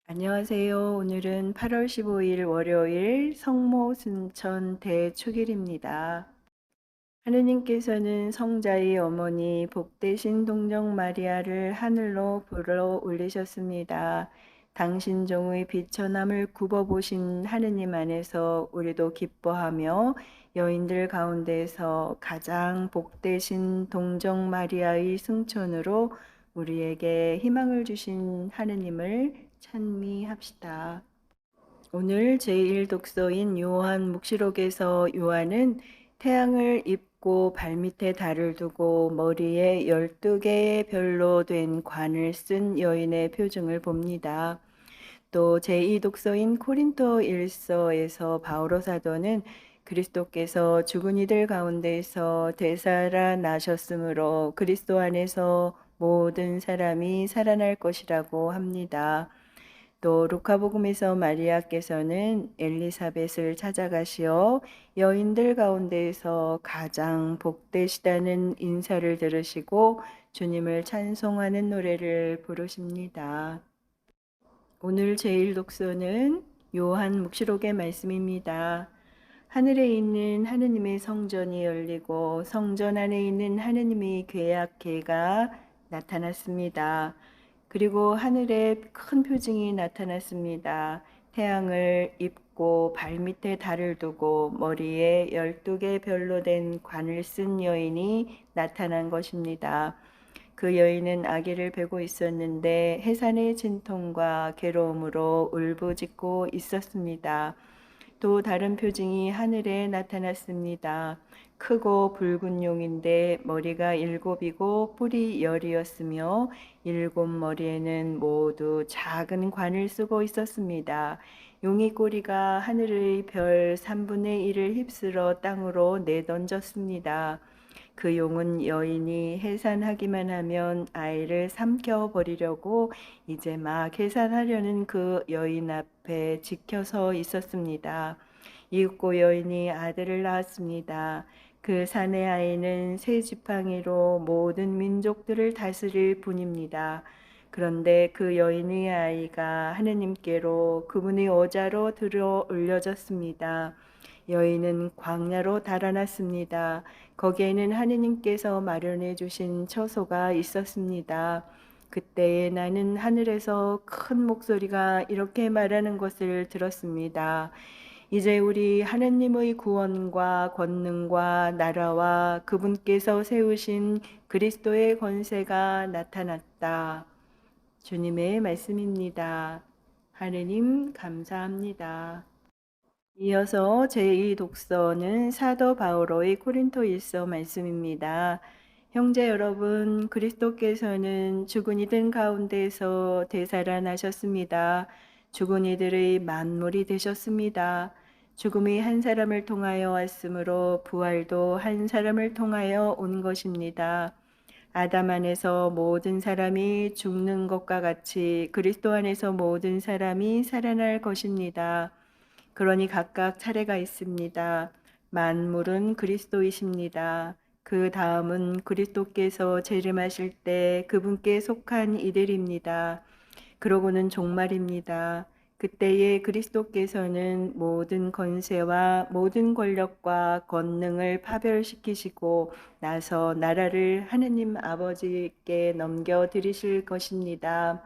안녕하세요. 오늘은 8월 15일 월요일 성모 순천 대축일입니다. 하느님께서는 성자의 어머니 복되신 동정 마리아를 하늘로 불어 올리셨습니다. 당신 종의 비천함을 굽어보신 하느님 안에서 우리도 기뻐하며 여인들 가운데서 가장 복되신 동정 마리아의 승천으로 우리에게 희망을 주신 하느님을 찬미합시다. 오늘 제1독서인 요한 묵시록에서 요한은 태양을 입고 발밑에 달을 두고 머리에 12개의 별로 된 관을 쓴 여인의 표징을 봅니다. 또 제2독서인 코린토 1서에서 바오로 사도는 그리스도께서 죽은 이들 가운데서 되살아나셨으므로 그리스도 안에서 모든 사람이 살아날 것이라고 합니다. 또 루카복음에서 마리아께서는 엘리사벳을 찾아가시어 여인들 가운데에서 가장 복되시다는 인사를 들으시고 주님을 찬송하는 노래를 부르십니다. 오늘 제일 독서는 요한 묵시록의 말씀입니다. 하늘에 있는 하느님의 성전이 열리고 성전 안에 있는 하느님의 계약궤가 나타났습니다. 그리고 하늘에 큰 표징이 나타났습니다. 태양을 입고 발밑에 달을 두고 머리에 12개 별로 된 관을 쓴 여인이 나타난 것입니다. 그 여인은 아기를 베고 있었는데 해산의 진통과 괴로움으로 울부짖고 있었습니다. 또 다른 표징이 하늘에 나타났습니다. 크고 붉은 용인데 머리가 7이고 뿔이 10이었으며 7머리에는 모두 작은 관을 쓰고 있었습니다. 용의 꼬리가 하늘의 별 3분의 1을 휩쓸어 땅으로 내던졌습니다. 그 용은 여인이 해산하기만 하면 아이를 삼켜버리려고 이제 막 해산하려는 그 여인 앞에 지켜서 있었습니다. 이윽고 여인이 아들을 낳았습니다. 그 사내 아이는 새 지팡이로 모든 민족들을 다스릴 분입니다. 그런데 그 여인의 아이가 하느님께로 그분의 어자로 들어 올려졌습니다. 여인은 광야로 달아났습니다. 거기에는 하느님께서 마련해 주신 처소가 있었습니다. 그때에 나는 하늘에서 큰 목소리가 이렇게 말하는 것을 들었습니다. 이제 우리 하느님의 구원과 권능과 나라와 그분께서 세우신 그리스도의 권세가 나타났다. 주님의 말씀입니다. 하느님 감사합니다. 이어서 제2독서는 사도 바오로의 코린토일서 말씀입니다. 형제 여러분, 그리스도께서는 죽은 이들 가운데서 되살아나셨습니다. 죽은 이들의 만물이 되셨습니다. 죽음이 한 사람을 통하여 왔으므로 부활도 한 사람을 통하여 온 것입니다. 아담 안에서 모든 사람이 죽는 것과 같이 그리스도 안에서 모든 사람이 살아날 것입니다. 그러니 각각 차례가 있습니다. 만물은 그리스도이십니다. 그 다음은 그리스도께서 재림하실 때 그분께 속한 이들입니다. 그러고는 종말입니다. 그때에 그리스도께서는 모든 권세와 모든 권력과 권능을 파멸시키시고 나서 나라를 하느님 아버지께 넘겨드리실 것입니다.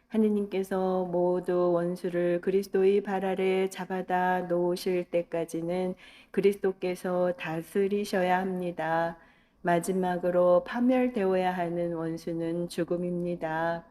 하느님께서 모두 원수를 그리스도의 발 아래 잡아다 놓으실 때까지는 그리스도께서 다스리셔야 합니다. 마지막으로 파멸되어야 하는 원수는 죽음입니다.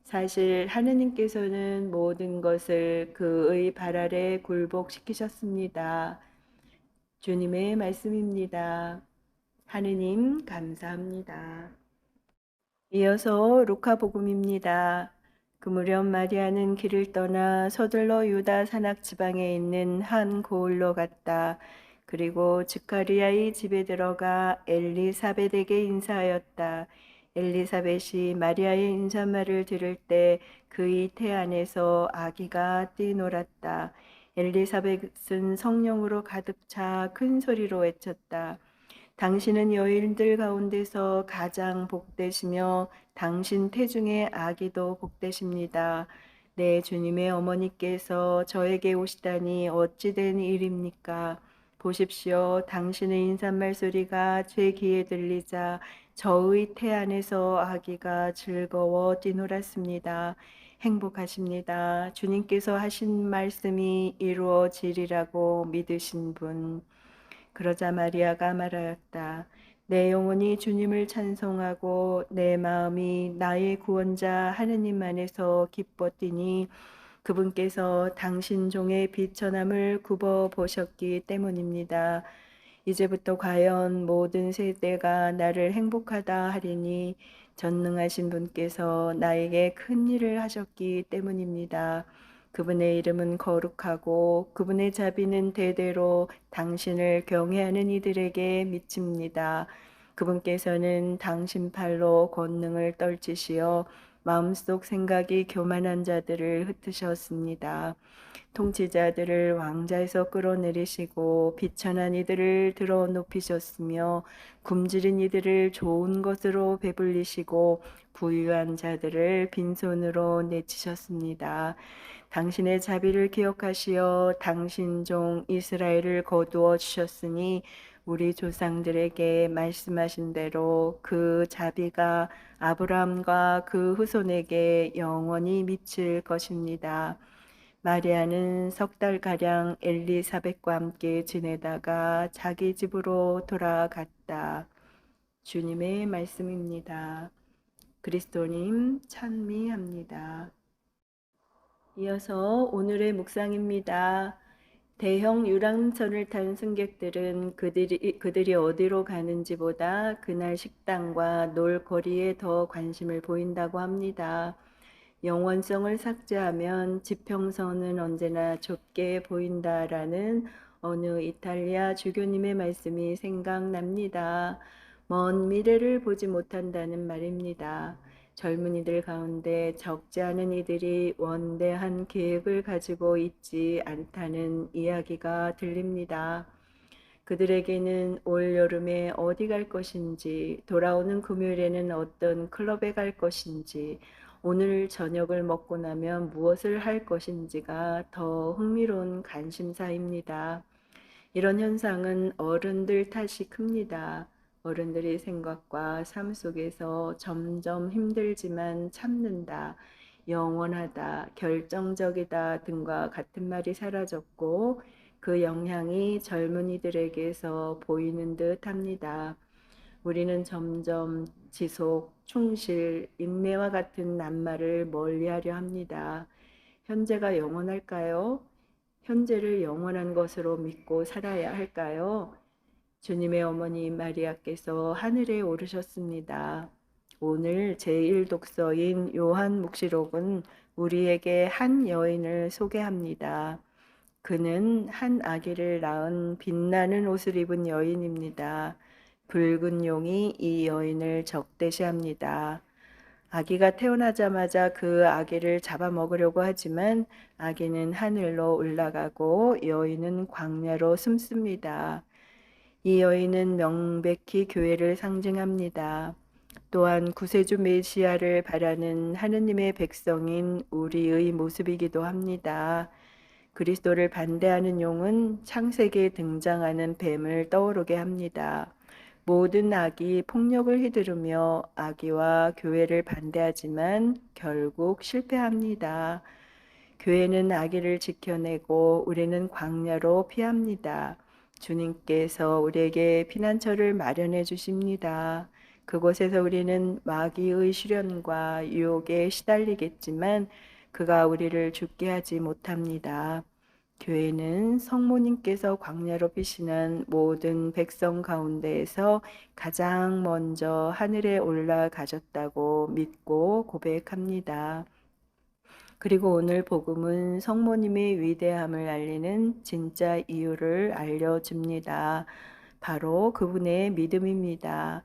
사실 하느님께서는 모든 것을 그의 발 아래 굴복시키셨습니다. 주님의 말씀입니다. 하느님 감사합니다. 이어서 루카복음입니다. 그 무렵 마리아는 길을 떠나 서둘러 유다 산악 지방에 있는 한 고을로 갔다. 그리고 즉가리아의 집에 들어가 엘리사벳에게 인사하였다. 엘리사벳이 마리아의 인사말을 들을 때 그의 태 안에서 아기가 뛰놀았다. 엘리사벳은 성령으로 가득 차 큰 소리로 외쳤다. 당신은 여인들 가운데서 가장 복되시며 당신 태중의 아기도 복되십니다. 내 주님의 어머니께서 저에게 오시다니 어찌 된 일입니까? 보십시오. 당신의 인사말 소리가 제 귀에 들리자 저의 태 안에서 아기가 즐거워 뛰놀았습니다. 행복하십니다. 주님께서 하신 말씀이 이루어지리라고 믿으신 분. 그러자 마리아가 말하였다. 내 영혼이 주님을 찬송하고 내 마음이 나의 구원자 하느님 안에서 기뻐 뛰니 그분께서 당신 종의 비천함을 굽어 보셨기 때문입니다. 이제부터 과연 모든 세대가 나를 행복하다 하리니 전능하신 분께서 나에게 큰 일을 하셨기 때문입니다. 그분의 이름은 거룩하고 그분의 자비는 대대로 당신을 경외하는 이들에게 미칩니다. 그분께서는 당신 팔로 권능을 떨치시어 마음속 생각이 교만한 자들을 흩으셨습니다. 통치자들을 왕자에서 끌어내리시고 비천한 이들을 들어 높이셨으며 굶주린 이들을 좋은 것으로 배불리시고 부유한 자들을 빈손으로 내치셨습니다. 당신의 자비를 기억하시어 당신 종 이스라엘을 거두어 주셨으니 우리 조상들에게 말씀하신 대로 그 자비가 아브라함과 그 후손에게 영원히 미칠 것입니다. 마리아는 석 달가량 엘리사벳과 함께 지내다가 자기 집으로 돌아갔다. 주님의 말씀입니다. 그리스도님 찬미합니다. 이어서 오늘의 묵상입니다. 대형 유람선을 탄 승객들은 그들이 어디로 가는지보다 그날 식당과 놀거리에 더 관심을 보인다고 합니다. 영원성을 삭제하면 지평선은 언제나 좁게 보인다라는 어느 이탈리아 주교님의 말씀이 생각납니다. 먼 미래를 보지 못한다는 말입니다. 젊은이들 가운데 적지 않은 이들이 원대한 계획을 가지고 있지 않다는 이야기가 들립니다. 그들에게는 올 여름에 어디 갈 것인지, 돌아오는 금요일에는 어떤 클럽에 갈 것인지, 오늘 저녁을 먹고 나면 무엇을 할 것인지가 더 흥미로운 관심사입니다. 이런 현상은 어른들 탓이 큽니다. 어른들의 생각과 삶 속에서 점점 힘들지만 참는다, 영원하다, 결정적이다 등과 같은 말이 사라졌고 그 영향이 젊은이들에게서 보이는 듯 합니다. 우리는 점점 지속, 충실, 인내와 같은 낱말을 멀리하려 합니다. 현재가 영원할까요? 현재를 영원한 것으로 믿고 살아야 할까요? 주님의 어머니 마리아께서 하늘에 오르셨습니다. 오늘 제1독서인 요한 묵시록은 우리에게 한 여인을 소개합니다. 그는 한 아기를 낳은 빛나는 옷을 입은 여인입니다. 붉은 용이 이 여인을 적대시합니다. 아기가 태어나자마자 그 아기를 잡아먹으려고 하지만 아기는 하늘로 올라가고 여인은 광야로 숨습니다. 이 여인은 명백히 교회를 상징합니다. 또한 구세주 메시아를 바라는 하느님의 백성인 우리의 모습이기도 합니다. 그리스도를 반대하는 용은 창세기에 등장하는 뱀을 떠오르게 합니다. 모든 악이 폭력을 휘두르며 아기와 교회를 반대하지만 결국 실패합니다. 교회는 아기를 지켜내고 우리는 광야로 피합니다. 주님께서 우리에게 피난처를 마련해 주십니다. 그곳에서 우리는 마귀의 시련과 유혹에 시달리겠지만 그가 우리를 죽게 하지 못합니다. 교회는 성모님께서 광야로 피신한 모든 백성 가운데에서 가장 먼저 하늘에 올라가셨다고 믿고 고백합니다. 그리고 오늘 복음은 성모님의 위대함을 알리는 진짜 이유를 알려줍니다. 바로 그분의 믿음입니다.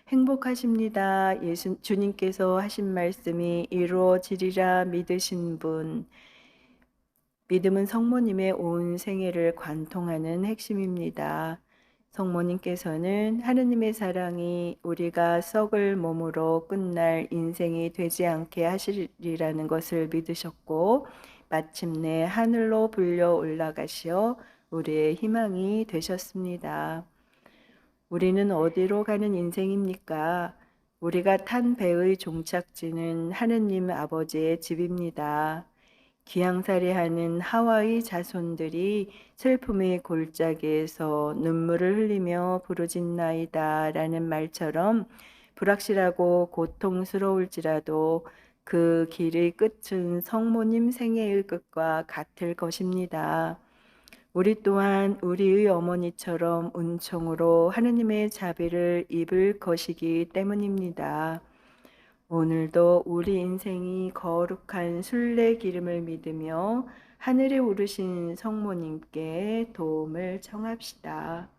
행복하십니다. 주님께서 하신 말씀이 이루어지리라 믿으신 분. 믿음은 성모님의 온 생애를 관통하는 핵심입니다. 성모님께서는 하느님의 사랑이 우리가 썩을 몸으로 끝날 인생이 되지 않게 하시리라는 것을 믿으셨고 마침내 하늘로 불려 올라가시어 우리의 희망이 되셨습니다. 우리는 어디로 가는 인생입니까? 우리가 탄 배의 종착지는 하느님 아버지의 집입니다. 기양살이하는 하와의 자손들이 슬픔의 골짜기에서 눈물을 흘리며 부르짖나이다 라는 말처럼 불확실하고 고통스러울지라도 그 길의 끝은 성모님 생애의 끝과 같을 것입니다. 우리 또한 우리의 어머니처럼 은총으로 하느님의 자비를 입을 것이기 때문입니다. 오늘도 우리 인생이 거룩한 순례 기름을 믿으며 하늘에 오르신 성모님께 도움을 청합시다.